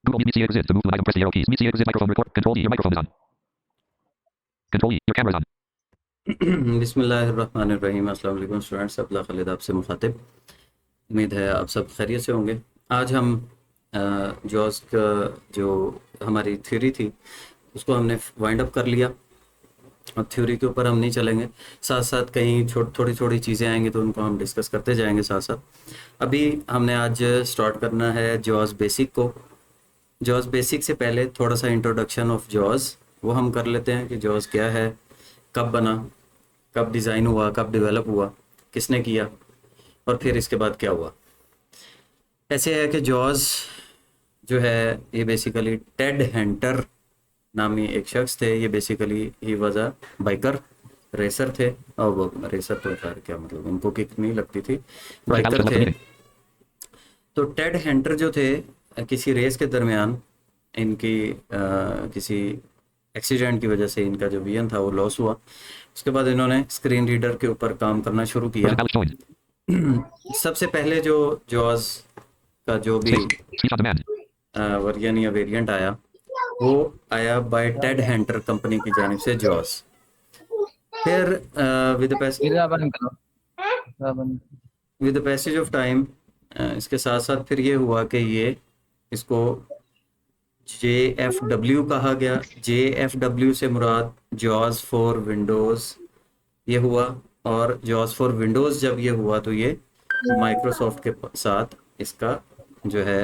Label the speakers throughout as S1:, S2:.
S1: Google Meet CA exit. To move the item, press the arrow keys. Meet CA exit microphone record. Control E. Your microphone is on. Control E. Your camera is on.
S2: बिस्मिल्लाहिर्रहमानिर्रहीम। अस्सलाम वालेकुम students, Abdullah Khalid आपसे मुखातिब। उम्मीद है आप सब खैरियत से होंगे। आज हम जॉस का जो हमारी थ्योरी थी उसको हमने वाइंड अप कर लिया। अब थ्योरी के ऊपर हम नहीं चलेंगे, साथ साथ कहीं थोड़ी थोड़ी चीज़ें आएंगी तो उनको हम डिस्कस करते जाएंगे साथ साथ। अभी हमने आज स्टार्ट करना है जॉस बेसिक को। जॉस बेसिक से पहले थोड़ा सा इंट्रोडक्शन ऑफ जॉस वो हम कर लेते हैं कि जॉस क्या है, कब बना, कब डिज़ाइन हुआ, कब डेवलप हुआ, किसने किया और फिर इसके बाद क्या हुआ। ऐसे है कि जॉस जो है ये बेसिकली टेड हेंटर नामी एक शख्स थे। ये basically he was a biker, racer थे। और वो रेसर तो खैर क्या मतलब, उनको किक नहीं लगती थी, बाइकर थे। तो टेड हेंटर जो थे किसी रेस के दरमियान इनकी किसी एक्सीडेंट की वजह से इनका जो विजन था वो लॉस हुआ। उसके बाद इन्होंने स्क्रीन रीडर के ऊपर काम करना शुरू किया। सबसे पहले जो जॉस का जो भी वर्जन या वेरिएंट आया वो आया बाय टेड हेंटर कंपनी की जानिब से जॉस। फिर with the passage of time इसके साथ साथ फिर ये हुआ कि ये इसको JFW कहा गया। JFW से मुराद जॉस फॉर विंडोज़ ये हुआ। और जॉस फॉर विंडोज़ जब ये हुआ तो ये माइक्रोसॉफ्ट के साथ इसका जो है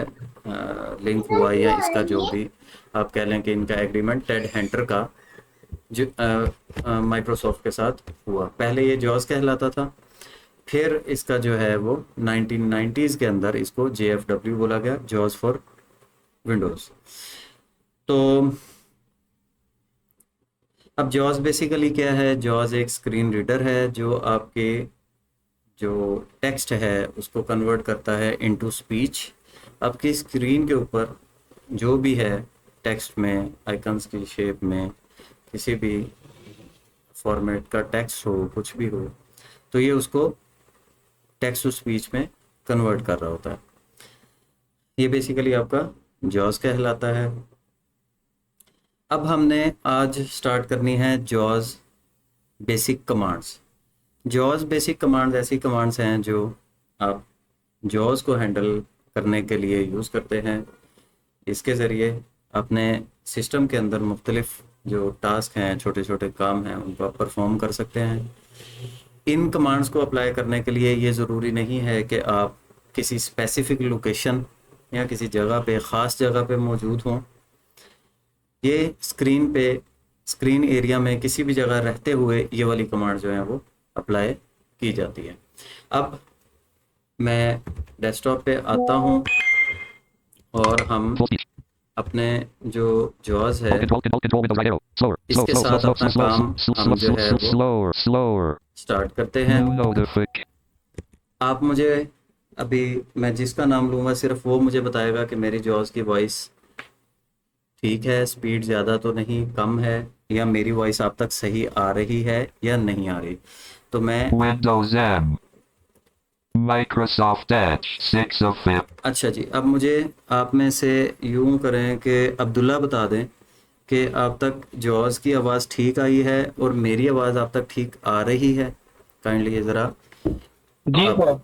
S2: लिंक हुआ, या इसका जो भी आप कह लें कि इनका एग्रीमेंट टेड हेंटर का जो माइक्रोसॉफ्ट के साथ हुआ। पहले ये जॉस कहलाता था, फिर इसका जो है वो 1990s के अंदर इसको JFW बोला गया, जॉस फॉर विंडोज़। तो अब जॉस बेसिकली क्या है? जॉस एक स्क्रीन रीडर है जो आपके जो टेक्स्ट है उसको कन्वर्ट करता है इनटू स्पीच। आपकी स्क्रीन के ऊपर जो भी है टेक्स्ट में, आइकन्स की शेप में, किसी भी फॉर्मेट का टेक्स्ट हो, कुछ भी हो, तो ये उसको टेक्स्ट टू स्पीच में कन्वर्ट कर रहा होता है। ये बेसिकली आपका जॉस कहलाता है। अब हमने आज स्टार्ट करनी है जॉस बेसिक कमांड्स। जॉस बेसिक कमांड्स ऐसी कमांड्स हैं जो आप जॉस को हैंडल करने के लिए यूज़ करते हैं। इसके ज़रिए अपने सिस्टम के अंदर मुख्तलिफ जो टास्क हैं, छोटे छोटे काम हैं, उनको आप परफॉर्म कर सकते हैं। इन कमांड्स को अप्लाई करने के लिए ये ज़रूरी नहीं है कि आप किसी स्पेसिफिक लोकेशन या किसी जगह पे, ख़ास जगह पे मौजूद हों। ये स्क्रीन एरिया में किसी भी जगह रहते हुए ये वाली कमांड जो है वो अप्लाई की जाती है। अब मैं डेस्कटॉप पे आता हूँ और हम अपने जो जॉस है इसके साथ अपना काम हम जो है वो स्टार्ट करते हैं। आप मुझे अभी मैं जिसका नाम लूँगा सिर्फ वो मुझे बताएगा कि मेरी जॉस की वॉइस ठीक है, स्पीड ज़्यादा तो नहीं, कम है, या मेरी वॉइस आप तक सही आ रही है या नहीं आ रही। तो मैं
S1: Windows M Microsoft Edge 6 of 5।
S2: अच्छा जी, अब मुझे आप में से यूं करें कि अब्दुल्ला बता दें कि आप तक जॉस की आवाज़ ठीक आई है और मेरी आवाज़ आप तक ठीक आ रही है। काइंडली ज़रा
S3: जी सर।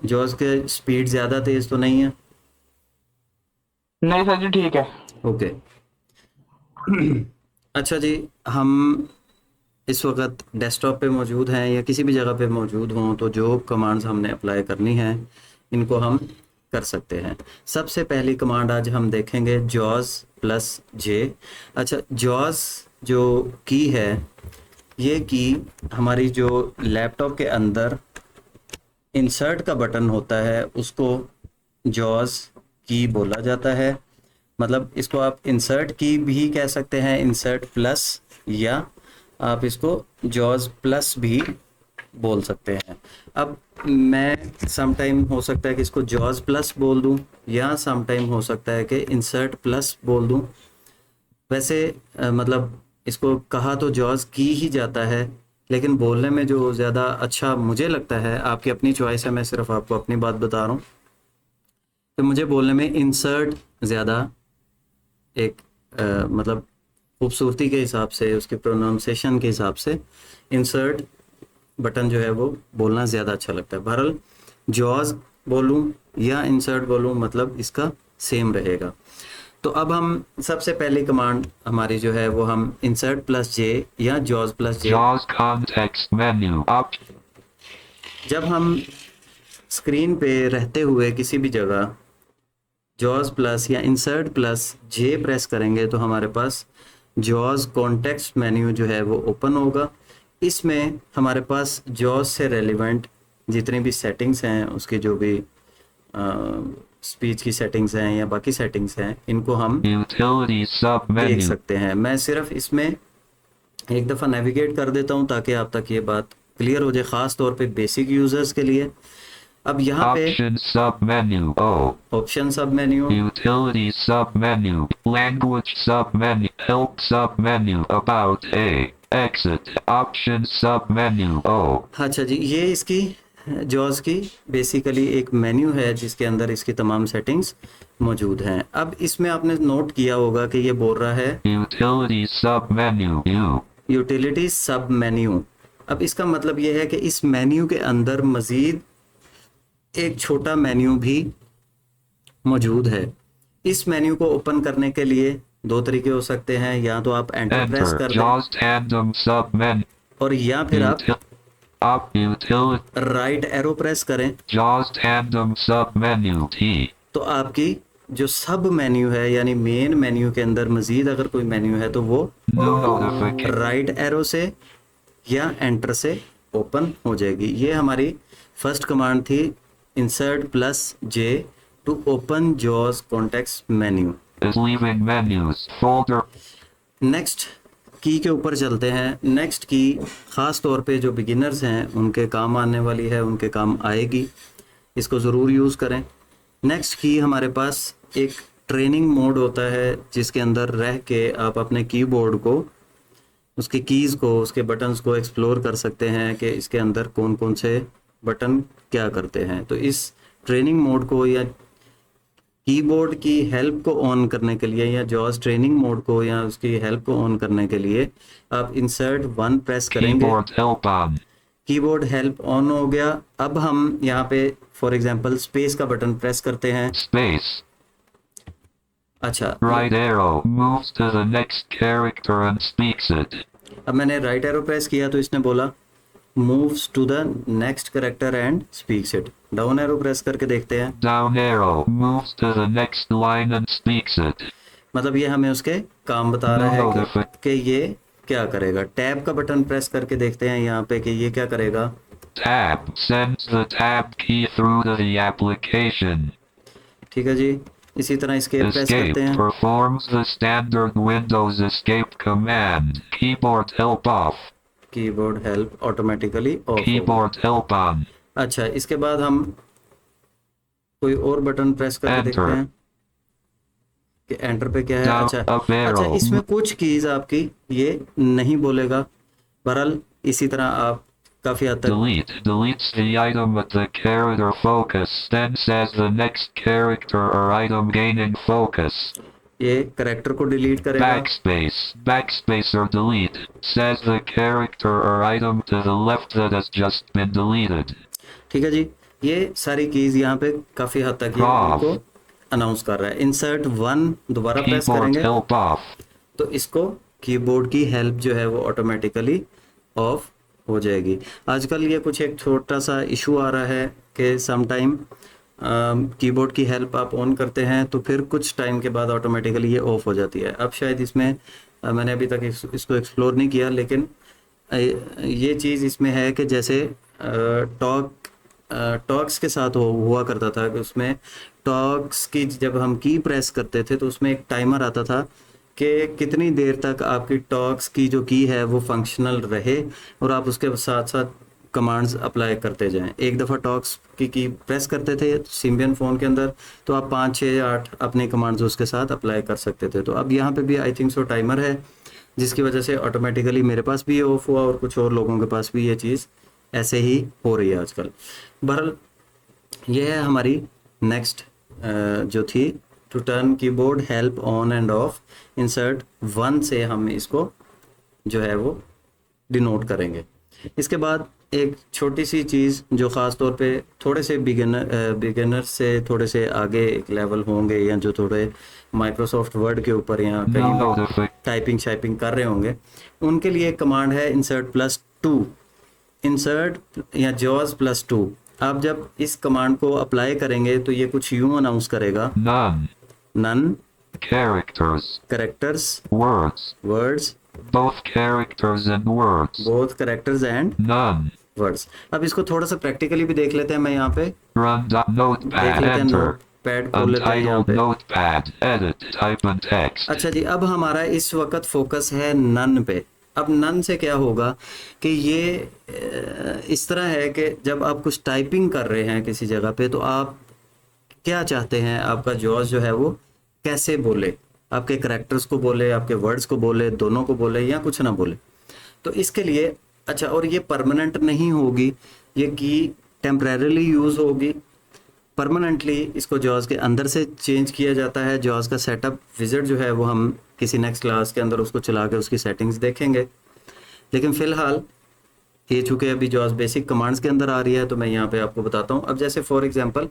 S2: जॉस के स्पीड ज़्यादा तेज़ तो नहीं है?
S3: नहीं सर जी, ठीक है।
S2: ओके। अच्छा जी, हम इस वक्त डेस्कटॉप पे मौजूद हैं या किसी भी जगह पे मौजूद हों तो जो कमांड्स हमने अप्लाई करनी है इनको हम कर सकते हैं। सबसे पहली कमांड आज हम देखेंगे जॉस प्लस जे। अच्छा, जॉस जो की है ये की हमारी जो लैपटॉप के अंदर इंसर्ट का बटन होता है उसको जॉस की बोला जाता है। मतलब इसको आप इंसर्ट की भी कह सकते हैं, इंसर्ट प्लस, या आप इसको जॉस प्लस भी बोल सकते हैं। अब मैं सम टाइम हो सकता है कि इसको जॉस प्लस बोल दूं, या सम टाइम हो सकता है कि इंसर्ट प्लस बोल दूं। वैसे मतलब इसको कहा तो जॉस की ही जाता है, लेकिन बोलने में जो ज़्यादा अच्छा मुझे लगता है, आपकी अपनी चॉइस है, मैं सिर्फ आपको अपनी बात बता रहा हूँ, तो मुझे बोलने में इंसर्ट ज़्यादा एक मतलब खूबसूरती के हिसाब से, उसके प्रोनाउंसिएशन के हिसाब से इंसर्ट बटन जो है वो बोलना ज़्यादा अच्छा लगता है। बहरहाल जॉज बोलूँ या इंसर्ट बोलूँ, मतलब इसका सेम रहेगा। तो अब हम सबसे पहली कमांड हमारी जो है वो हम इंसर्ट प्लस जे या जॉज प्लस जे,
S1: JAWS context menu.
S2: जब हम स्क्रीन पे रहते हुए किसी भी जगह जॉज प्लस या इंसर्ट प्लस जे प्रेस करेंगे तो हमारे पास जॉज कॉन्टेक्स्ट मेन्यू जो है वो ओपन होगा। इसमें हमारे पास जॉज से रेलिवेंट जितनी भी सेटिंग्स हैं, उसकी जो भी स्पीच की सेटिंग्स हैं या बाकी सेटिंग्स हैं, इनको हम
S1: Utilities sub
S2: देख
S1: menu.
S2: सकते हैं। मैं सिर्फ इसमें एक दफ़ा नेविगेट कर देता हूं ताकि आप तक ये बात क्लियर हो जाए, ख़ास तौर पे बेसिक यूज़र्स के लिए। अब यहाँ पे
S1: Option sub menu. O.
S2: Option सब menu,
S1: Utilities sub menu. Language sub menu. Help sub menu. About A. Exit. Option sub menu. O.
S2: अच्छा जी, ये इसकी जॉज की बेसिकली एक मेन्यू है जिसके अंदर इसकी तमाम सेटिंग्स मौजूद हैं। अब इसमें आपने नोट किया होगा कि ये बोल रहा है
S1: Utilities sub menu. U.
S2: Utility सब मेन्यू। अब इसका मतलब ये है कि इस मेन्यू के अंदर मज़ीद एक छोटा मेन्यू भी मौजूद है। इस मेन्यू को ओपन करने के लिए दो तरीके हो सकते हैं, या तो आप एंटर प्रेस
S1: Enter.
S2: कर दें
S1: JAWS tandem sub menu.
S2: और या फिर आप
S1: Utility.
S2: राइट एरो प्रेस करें
S1: JAWS tandem sub menu. T.
S2: तो आपकी जो सब मेन्यू है यानी मेन मेन्यू के अंदर मज़ीद अगर कोई मेन्यू है तो वो
S1: New notification.
S2: राइट एरो से या एंटर से ओपन हो जाएगी। ये हमारी फर्स्ट कमांड थी, insert plus J to open जॉज context menu.
S1: Is leaving menus. Folder.
S2: Next की के ऊपर चलते हैं। नेक्स्ट की ख़ास तौर पे जो बिगिनर्स हैं उनके काम आने वाली है, उनके काम आएगी, इसको ज़रूर यूज़ करें। नेक्स्ट की हमारे पास एक ट्रेनिंग मोड होता है जिसके अंदर रह के आप अपने कीबोर्ड को, उसके कीज़ को, उसके बटन्स को एक्सप्लोर कर सकते हैं कि इसके अंदर कौन कौन से बटन क्या करते हैं। तो इस ट्रेनिंग मोड को या कीबोर्ड की हेल्प को ऑन करने के लिए या जॉज ट्रेनिंग मोड को या उसकी हेल्प को ऑन करने के लिए आप इंसर्ट 1 प्रेस करेंगे।
S1: Keyboard help on.
S2: Keyboard help on हो गया। अब हम यहाँ पे फॉर एग्जांपल स्पेस का बटन प्रेस करते हैं।
S1: Space.
S2: अच्छा,
S1: Right arrow moves to the next character and speaks it.
S2: अब मैंने राइट एरो प्रेस किया तो इसने बोला moves to the next character and speaks it. Down arrow press करके देखते हैं,
S1: Down arrow moves to the next line and speaks it.
S2: मतलब ये हमें उसके काम बता रहा है
S1: Notification.
S2: कि ये क्या करेगा। टैब का बटन प्रेस करके देखते हैं यहाँ पे कि ये क्या करेगा।
S1: Tab sends the tab key through to the application.
S2: ठीक है जी, इसी तरह इसके प्रेस
S1: Escape
S2: करते हैं।
S1: performs the standard Windows escape command. Keyboard help off.
S2: Keyboard help automatically off होगा।
S1: Keyboard help on.
S2: अच्छा, इसके बाद हम कोई और बटन प्रेस करके
S1: Enter.
S2: देखते हैं कि एंटर पे क्या है।
S1: Down
S2: अच्छा
S1: up arrow.
S2: अच्छा, इसमें कुछ कीज आपकी ये नहीं बोलेगा। बहरहाल इसी तरह आप काफ़ी हद तक
S1: Delete deletes the item with the character focus, then says the next character or item gaining focus.
S2: ये करेक्टर को डिलीट करेगा।
S1: Backspace or delete says the character or item to the left that has just been deleted.
S2: ठीक है जी, ये सारी keys यहाँ पे काफ़ी हद तक ये
S1: Off.
S2: आपको अनाउंस कर रहा है। इंसर्ट 1 दोबारा प्रेस
S1: Keyboard
S2: करेंगे
S1: help off.
S2: तो इसको कीबोर्ड की हेल्प जो है वो ऑटोमेटिकली ऑफ हो जाएगी। आजकल ये कुछ एक छोटा सा इशू आ रहा है कि सम टाइम कीबोर्ड की हेल्प आप ऑन करते हैं तो फिर कुछ टाइम के बाद ऑटोमेटिकली ये ऑफ हो जाती है। अब शायद इसमें मैंने अभी तक इसको एक्सप्लोर नहीं किया, लेकिन ये चीज़ इसमें है कि जैसे टॉक्स के साथ हुआ करता था कि उसमें टॉक्स की जब हम की प्रेस करते थे तो उसमें एक टाइमर आता था कि कितनी देर तक आपकी टॉक्स की जो की है वो फंक्शनल रहे और आप उसके साथ साथ कमांड्स अप्लाई करते जाएं। एक दफ़ा टॉक्स की प्रेस करते थे सिम्बियन फ़ोन के अंदर तो आप 5, 6, 8 अपने कमांड्स उसके साथ अप्लाई कर सकते थे। तो अब यहाँ पे भी आई थिंक सो टाइमर है जिसकी वजह से ऑटोमेटिकली मेरे पास भी ये ऑफ हुआ और कुछ और लोगों के पास भी ये चीज़ ऐसे ही हो रही है आजकल। बहरहाल ये है हमारी नेक्स्ट जो थी to turn keyboard help on and off insert 1 से हम इसको जो है वो डिनोट करेंगे। इसके बाद एक छोटी सी चीज़ जो ख़ास तौर पे थोड़े से बिगिनर से थोड़े से आगे एक लेवल होंगे या जो थोड़े माइक्रोसॉफ्ट वर्ड के ऊपर या कहीं भी टाइपिंग शाइपिंग कर रहे होंगे, उनके लिए एक कमांड है insert+2, इंसर्ट या jaws +2। आप जब इस कमांड को अप्लाई करेंगे तो ये कुछ यूं अनाउंस करेगा, none
S1: characters,
S2: words,
S1: both characters and none.
S2: Words. अब इसको थोड़ा सा प्रैक्टिकली भी देख लेते हैं। मैं यहाँ पे
S1: Run.notepad,
S2: देख लेते हैं,
S1: enter.
S2: नोटपैड खोल लेते हैं यहाँ
S1: Untitled
S2: पे।
S1: notepad, edit, type and text.
S2: अच्छा जी, अब हमारा इस वक्त फोकस है नन पे। अब नन से क्या होगा कि ये इस तरह है कि जब आप कुछ टाइपिंग कर रहे हैं किसी जगह पे, तो आप क्या चाहते हैं आपका जॉज जो है वो कैसे बोले, आपके करैक्टर्स को बोले, आपके वर्ड्स को बोले, दोनों को बोले या कुछ ना बोले। तो इसके लिए अच्छा, और ये परमानेंट नहीं होगी, ये की टेम्परेरीली यूज़ होगी। परमानेंटली इसको जॉज के अंदर से चेंज किया जाता है। जॉज का सेटअप विजिट जो है वो हम किसी नेक्स्ट क्लास के अंदर उसको चला के उसकी सेटिंग्स देखेंगे। लेकिन फ़िलहाल ये चूँकि अभी जॉज बेसिक कमांड्स के अंदर आ रही है तो मैं यहाँ पे आपको बताता हूँ। अब जैसे फॉर एग्जांपल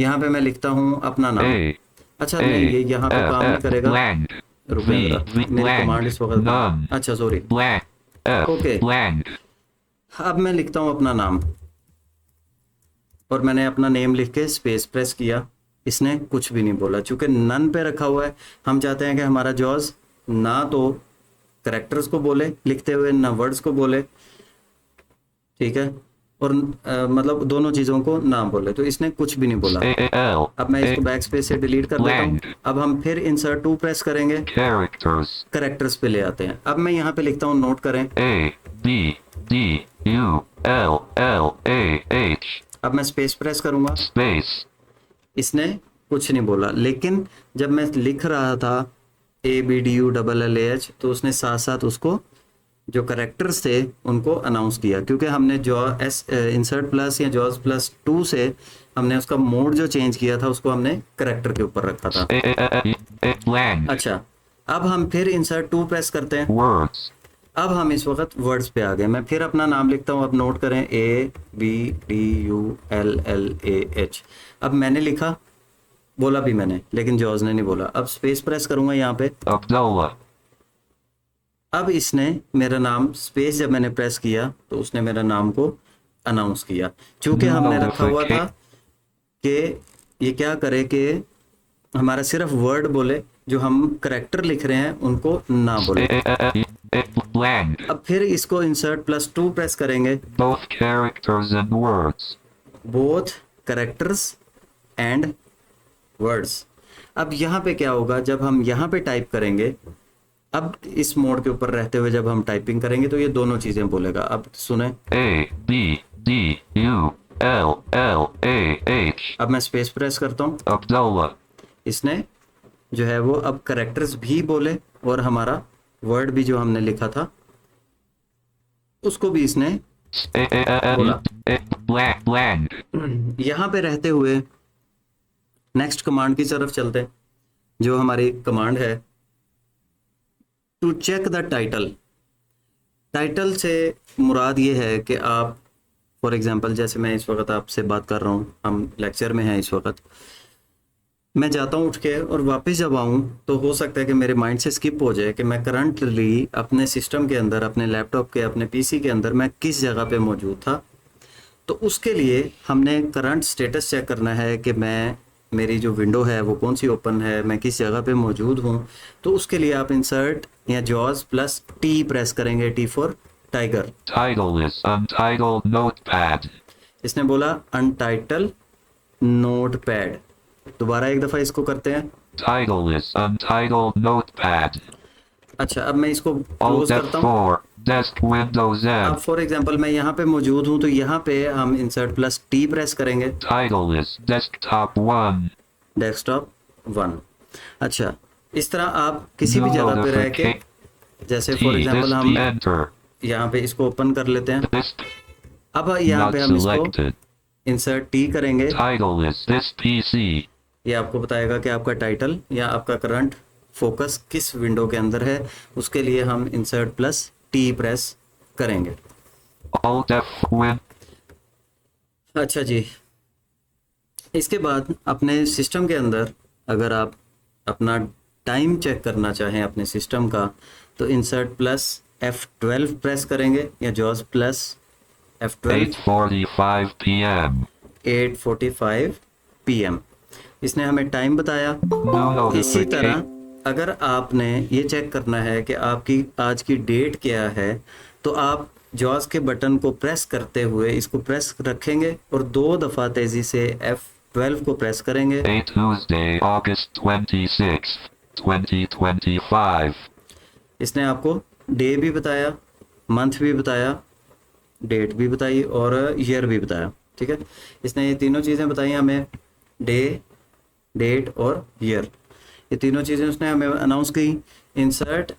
S2: यहाँ पे मैं लिखता हूँ अपना नाम। अच्छा नहीं, ये यहाँ पे काम नहीं करेगा, रुकिए जरा, मेरी कमांड इस वक्त, अच्छा सॉरी, ओके। अब मैं लिखता हूँ अपना नाम और मैंने अपना नेम लिख के स्पेस प्रेस किया, इसने कुछ भी नहीं बोला। चूंकि नन पे रखा हुआ है, हम चाहते हैं कि हमारा जॉज ना तो करेक्टर्स को बोले लिखते हुए, ना वर्ड्स को बोले, ठीक है, और मतलब दोनों चीज़ों को ना बोले, तो इसने कुछ भी नहीं बोला। अब मैं इसको बैक स्पेस से डिलीट कर देता हूँ। अब हम फिर इंसर्ट 2 प्रेस करेंगे, करेक्टर्स पे ले आते हैं। अब मैं यहाँ पे लिखता हूँ, नोट करें,
S1: ABDULLAH।
S2: अब मैं स्पेस प्रेस करूंगा, इसने कुछ नहीं बोला। लेकिन जब मैं लिख रहा था ABDULLAH तो उसने साथ साथ उसको जो करेक्टर्स थे उनको अनाउंस किया, क्योंकि हमने जो इंसर्ट प्लस या जॉज +2 से हमने उसका मोड जो चेंज किया था उसको हमने करेक्टर के ऊपर रखा था। अच्छा, अब हम फिर इंसर्ट 2 प्रेस करते हैं, अब हम इस वक्त वर्ड्स पे आ गए। मैं फिर अपना नाम लिखता हूँ, अब नोट करें, ABDULLAH। अब मैंने लिखा, बोला भी मैंने, लेकिन जॉज ने नहीं बोला। अब स्पेस प्रेस करूंगा यहाँ पे,
S1: Abdullah।
S2: अब इसने मेरा नाम, स्पेस जब मैंने प्रेस किया तो उसने मेरा नाम को अनाउंस किया। चूंकि हमने रखा हुआ था कि ये क्या करे कि हमारा सिर्फ वर्ड बोले, जो हम करेक्टर लिख रहे हैं उनको ना बोले। अब फिर इसको इंसर्ट +2 प्रेस करेंगे,
S1: both characters
S2: and words। अब यहाँ पे क्या होगा, जब हम यहाँ पे टाइप करेंगे, अब इस मोड के ऊपर रहते हुए जब हम टाइपिंग करेंगे तो ये दोनों चीजें बोलेगा। अब सुने,
S1: ABDULLAH।
S2: अब मैं स्पेस प्रेस करता हूँ,
S1: Abdullah।
S2: इसने जो है वो अब करेक्टर्स भी बोले और हमारा वर्ड भी जो हमने लिखा था उसको भी इसने बोला। यहाँ पे रहते हुए नेक्स्ट कमांड की तरफ चलते हैं, जो हमारी कमांड है to check the title. Title से मुराद ये है कि आप फॉर एग्जांपल, जैसे मैं इस वक्त आपसे बात कर रहा हूँ, हम लेक्चर में हैं इस वक्त, मैं जाता हूँ उठ के और वापस जब आऊँ तो हो सकता है कि मेरे माइंड से स्किप हो जाए कि मैं करंटली अपने सिस्टम के अंदर, अपने लैपटॉप के, अपने पीसी के अंदर मैं किस जगह पे मौजूद था। तो उसके लिए हमने करंट स्टेटस चेक करना है कि मेरी जो विंडो है वो कौन सी ओपन है, मैं किस जगह पे मौजूद हूँ। तो उसके लिए आप इंसर्ट या जॉज +T प्रेस करेंगे, T for tiger.
S1: Title is Untitled Notepad।
S2: इसने बोला अनटाइटल नोटपैड। दोबारा एक दफ़ा इसको करते हैं,
S1: Title is Untitled Notepad।
S2: अच्छा, अब मैं इसको क्लोज
S1: Alt
S2: करता हूँ।
S1: F4, Desk Windows
S2: अब
S1: M।
S2: फॉर एग्जांपल मैं यहाँ पे मौजूद हूँ तो यहाँ पे हम इंसर्ट +T प्रेस करेंगे,
S1: Title is Desktop 1।
S2: डेस्कटॉप 1। अच्छा, इस तरह आप किसी भी जगह पे रह के, जैसे फॉर एग्जांपल हम
S1: Enter।
S2: यहाँ पे इसको ओपन कर लेते हैं।
S1: List
S2: अब यहाँ
S1: not
S2: पे हम इसको
S1: selected।
S2: इंसर्ट T करेंगे,
S1: Title is This PC।
S2: ये आपको बताएगा कि आपका टाइटल या आपका करंट फोकस किस विंडो के अंदर है। उसके लिए हम इंसर्ट प्लस टी प्रेस करेंगे।
S1: Alt F
S2: अच्छा जी, इसके बाद अपने सिस्टम के अंदर अगर आप अपना टाइम चेक करना चाहें अपने सिस्टम का, तो इंसर्ट प्लस F12 प्रेस करेंगे या jaws plus F12।
S1: 8:45 p.m.
S2: 8:45 PM इसने हमें टाइम बताया।
S1: New
S2: इसी तरह
S1: notification.
S2: अगर आपने ये चेक करना है कि आपकी आज की डेट क्या है, तो आप जॉज के बटन को प्रेस करते हुए इसको प्रेस रखेंगे और 2 दफ़ा तेज़ी से F12 को प्रेस करेंगे।
S1: Tuesday, August 26th, 2025.
S2: इसने आपको डे भी बताया, मंथ भी बताया, डेट भी बताई और ईयर भी बताया। ठीक है, इसने ये तीनों चीज़ें बताई हमें, डे, डेट और ईयर। ये तीनों चीज़ें उसने हमें अनाउंस की। इंसर्ट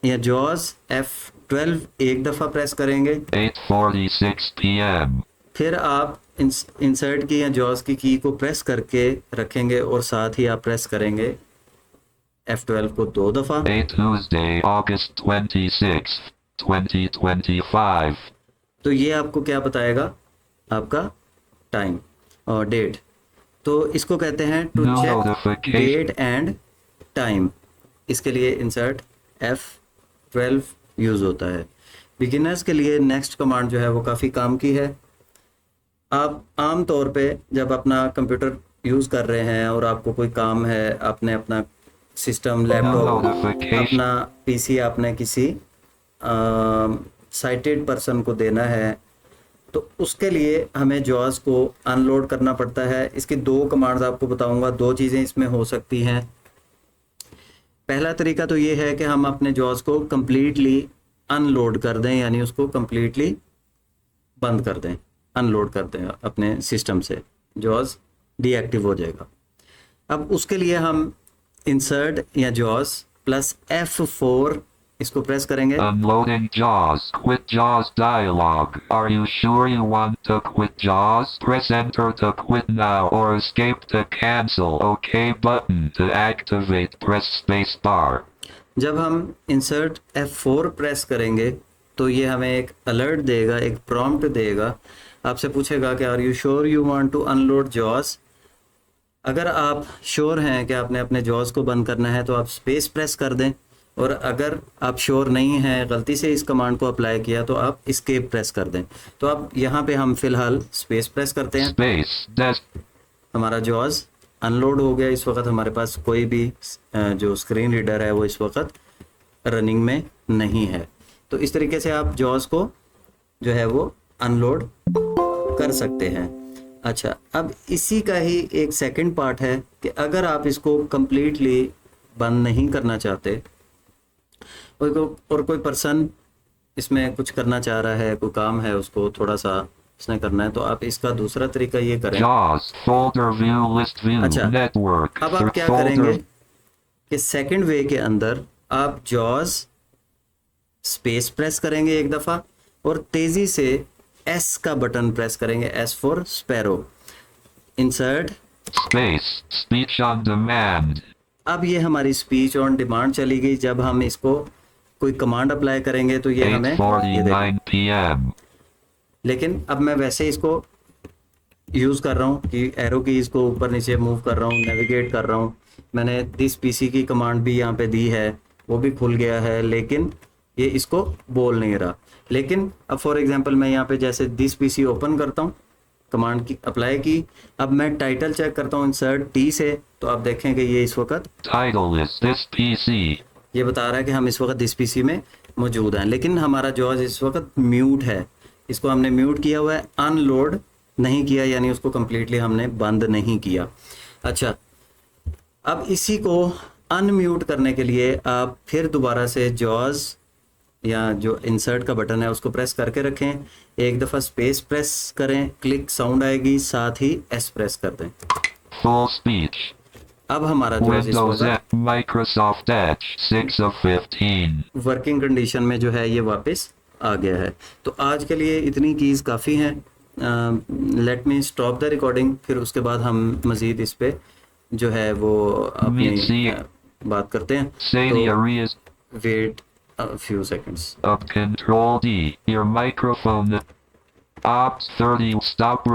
S2: या जॉज F12 एक दफ़ा प्रेस करेंगे,
S1: 8:46 p.m.
S2: फिर आप इंसर्ट की या जॉज की को प्रेस करके रखेंगे और साथ ही आप प्रेस करेंगे F12 को 2 दफ़ा।
S1: Tuesday, August 26th, 2025.
S2: तो ये आपको क्या बताएगा, आपका टाइम और डेट। तो इसको कहते हैं to
S1: New
S2: check
S1: notification.
S2: Date and time. इसके लिए इंसर्ट F12 यूज़ होता है। बिगिनर्स के लिए नेक्स्ट कमांड जो है वो काफ़ी काम की है। आप आम तौर पे जब अपना कंप्यूटर यूज़ कर रहे हैं और आपको कोई काम है, आपने अपना सिस्टम, लैपटॉप,
S1: Notification.
S2: अपना पीसी आपने किसी साइटेड पर्सन को देना है, तो उसके लिए हमें जॉज को अनलोड करना पड़ता है। इसकी 2 कमांड्स आपको बताऊंगा। 2 चीज़ें इसमें हो सकती हैं। पहला तरीका तो ये है कि हम अपने जॉज को कम्प्लीटली अनलोड कर दें, यानी उसको कम्प्लीटली बंद कर दें, अनलोड कर दें अपने सिस्टम से, जॉज डीएक्टिव हो जाएगा। अब उसके लिए हम इंसर्ट या जॉज प्लस F4 इसको प्रेस करेंगे।
S1: Unloading JAWS. Quit JAWS dialog. Are you sure you want to quit JAWS? Press enter to quit now or escape to cancel. OK button to activate. Press space bar.
S2: जब हम insert F4 press करेंगे तो ये हमें एक alert देगा, एक prompt देगा, आपसे पूछेगा कि are you sure you want to unload जॉज। अगर आप श्योर हैं कि आपने अपने जॉज को बंद करना है तो आप स्पेस प्रेस कर दें, और अगर आप श्योर नहीं हैं, गलती से इस कमांड को अप्लाई किया, तो आप एस्केप प्रेस कर दें। तो अब यहाँ पे हम फिलहाल स्पेस प्रेस करते हैं।
S1: Space. Desk.
S2: हमारा जॉज अनलोड हो गया। इस वक्त हमारे पास कोई भी जो स्क्रीन रीडर है वो इस वक्त रनिंग में नहीं है। तो इस तरीके से आप जॉज को जो है वो अनलोड कर सकते हैं। अच्छा, अब इसी का ही एक सेकंड पार्ट है कि अगर आप इसको कंप्लीटली बंद नहीं करना चाहते और कोई पर्सन इसमें कुछ करना चाह रहा है, कोई काम है उसको थोड़ा सा इसने करना है, तो आप इसका दूसरा तरीका ये करें।
S1: JAWS. Folder view. List view.
S2: अच्छा,
S1: Network.
S2: अब आप क्या करेंगे कि सेकंड वे के अंदर आप जॉज स्पेस प्रेस करेंगे एक दफ़ा और तेज़ी से S का बटन प्रेस करेंगे, S for sparrow. Insert
S1: Space. Speech on demand.
S2: अब ये हमारी स्पीच ऑन डिमांड चली गई। जब हम इसको कोई कमांड अप्लाई करेंगे तो ये हमें ये देगा।
S1: 8:49 p.m.
S2: लेकिन अब मैं वैसे इसको यूज़ कर रहा हूँ कि एरो की इसको ऊपर नीचे मूव कर रहा हूँ, नेविगेट कर रहा हूँ। मैंने दिस पीसी की कमांड भी यहाँ पे दी है, वो भी खुल गया है, लेकिन ये इसको बोल नहीं रहा। लेकिन अब फॉर एग्जांपल मैं यहाँ पे जैसे दिस पीसी ओपन करता हूँ, कमांड की अप्लाई की, अब मैं टाइटल चेक करता हूँ इंसर्ट टी से, तो आप देखें कि ये इस वक्त
S1: Title is this PC.
S2: ये बता रहा है कि हम इस वक्त दिस पीसी में मौजूद हैं, लेकिन हमारा जॉज इस वक्त म्यूट है। इसको हमने म्यूट किया हुआ है, अनलोड नहीं किया, यानी उसको कम्प्लीटली हमने बंद नहीं किया। अच्छा, अब इसी को अनम्यूट करने के लिए आप फिर दोबारा से जॉज या जो इंसर्ट का बटन है उसको प्रेस करके रखें, एक दफ़ा स्पेस प्रेस करें, क्लिक साउंड आएगी, साथ ही एस प्रेस कर दें।
S1: Full speech.
S2: अब हमारा जॉज इस
S1: Windows
S2: वक्त
S1: Microsoft Edge 6 of 15.
S2: Working condition में जो है ये वापस आ गया है। तो आज के लिए इतनी कीज़ काफ़ी हैं। Let me stop the recording, फिर उसके बाद हम मज़ीद इस पे जो है वो अपनी
S1: Mitzi.
S2: बात करते हैं।
S1: Say the
S2: तो
S1: areas
S2: wait few seconds.
S1: of Control D. Your microphone. Ops 30. Stop.